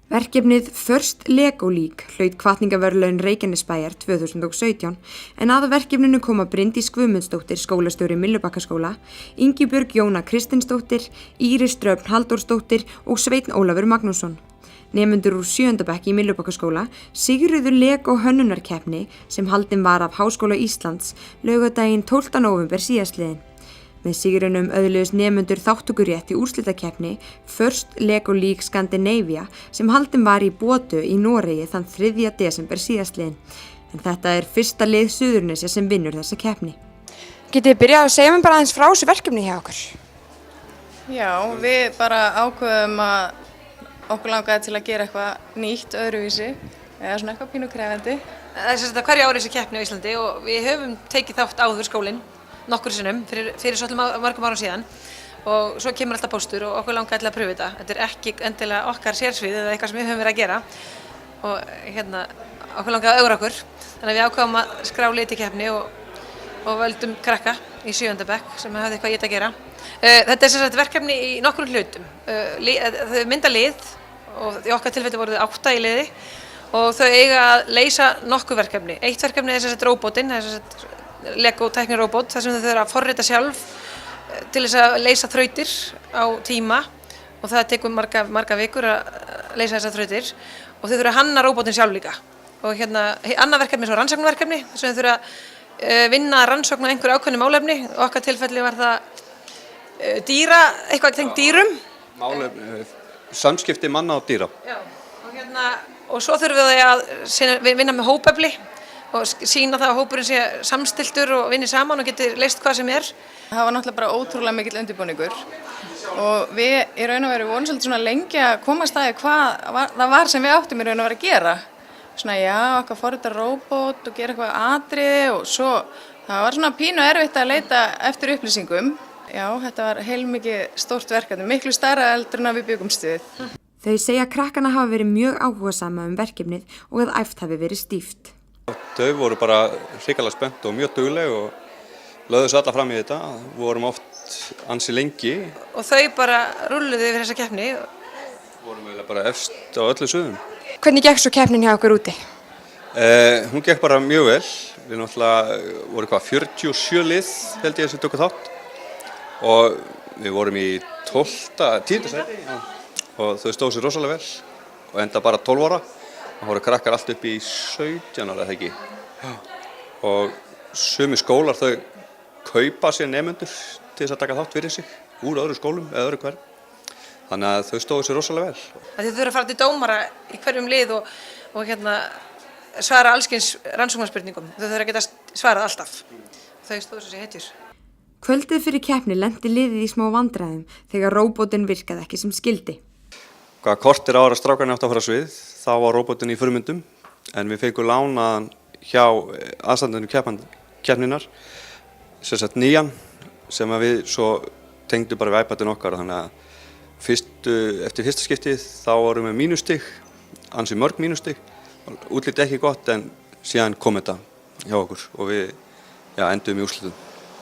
Verkefnið First Lego League hlaut hvatningarverðlaun Reykjanesbæjar 2017 en að verkefninu koma Bryndís Guðmundsdóttir, skólastjóri Myllubakkaskóla, Ingibjörg Jóna Kristinsdóttir, Íris Dröfn Halldórsdóttir og Sveinn Ólafur Magnússon. Nemendur úr 7. bekk í Myllubakkaskóla sigruðu Lego hönnunarkeppni sem haldin var af Háskóla Íslands laugardaginn 12. nóvember síðastliðinn. Með sigrunum öðluðust nemendur þátttökurétt í úrslitakeppni First Lego League Scandinavia sem haldin var í Bodø í Noregi þann 3. desember síðastliðinn. En þetta er fyrsta lið Suðurnesja sem vinnur þessa keppni. Getið þið byrjað að segja mér bara aðeins frá þessu verkefni hjá okkur? Já, við bara ákveðum að okkur langaði til að gera eitthvað nýtt, öðruvísi, eða svona eitthvað pínu krefjandi. Það er þetta hverja ári þessi keppni á Íslandi og við höfum tekið þátt áður skólinn nokkur sinnum fyrir svolítið mörgum árum síðan og svo kemur alltaf póstur og okkur langaði til að pröfa þetta. Þetta er ekki endilega okkar sérsvið eða eitthvað sem við höfum verið að gera og okkur langaði að augra okkur. Þannig að við ákváðum að skrá lið til keppni og völdum krakka í 7. bekk sem hafði eitthvað í þetta að gera. Þetta er sem sagt verkefni í nokkrum hlutum. Þau mynda lið og í okkar tilfelli voru þau 8 í liði og þau eiga að leysa nokkur verkefni. Eitt verkefni er sem sagt róbótinn, það er sem sagt Lego tækniróbót, þar sem þau þurfa að forrita sjálf til þess að leysa þrautir á tíma og það tekur marga vikur að leysa þessar þrautir og þau þurfa að hanna róbótinn sjálf líka. Og annað verkefni er svo rannsóknarverkefni þar sem þau þurfa að vinna rannsókn á einhverju ákveðnu málefni. Í okkar tilfelli var það eitthvað tengt dýrum. Málefni, samskipti manna og dýra. Já, og svo þurfum þau að vinna með hópefli og sína það að hópurinn sé samstilltur og vinni saman og geti leyst hvað sem er. Það var náttúrulega bara ótrúlega mikill undirbúningur og við í raun og veru vorum svolítið svona lengi að komast að hvað það var sem við áttum í raun og veru að gera. Svona okkar forrita róbót og gera eitthvað atriði og svo það var svona pínu erfitt að leita eftir upplýsingum. Já, þetta var heilmikið stórt verkefni, miklu stærra heldur en við bjuggumst við. Þau segja að krakkana hafa verið mjög áhugasama verkefnið og að æft hafi verið stíft. Þau voru bara hrikalega spennt og mjög dugleg og lögðu sig alla fram í þetta. Við vorum oft ansi lengi. Og þau bara rulluðu yfir þessa keppni. Við vorum eiginlega bara efst á öllu sviðum. Hvernig gekk svo keppnin hjá okkur úti? Hún gekk bara mjög vel. Við náttúrulega voru 47 lið held ég sem tóku þátt. Og við vorum í 10. sæti og þau stóðu sér rosalega vel og enda bara 12 ára. Það voru krakkar allt upp í 17 ára, eða ekki. Já. Og sumi skólar þau kaupa sér nemendur til þess að taka þátt fyrir sig úr öðrum skólum eða öðru hverju. Þannig að þau stóðu sér rosalega vel. Þau þurfa að fara til dómara í hverjum lið og svara allskyns rannsóknarspurningum. Þau þurfa að geta svarað alltaf. Þau stóðu sér hetjur. Kvöldið fyrir keppni lenti liðið í smá vandræðum þegar róbótinn virkaði ekki sem skildi. Hvaða kortir ára strákarnir átt að fara á svið, þá var róbótinn í frumyndum en við fengum lánaðan hjá aðstandendum keppninnar, sem sagt nýjan, sem við svo tengdum bara við iPadin okkar. Þannig að eftir fyrsta skiptið þá vorum við mínustig, ansi mörg mínustig, útlitið ekki gott en síðan kom þetta hjá okkur og við endum í úrslitum.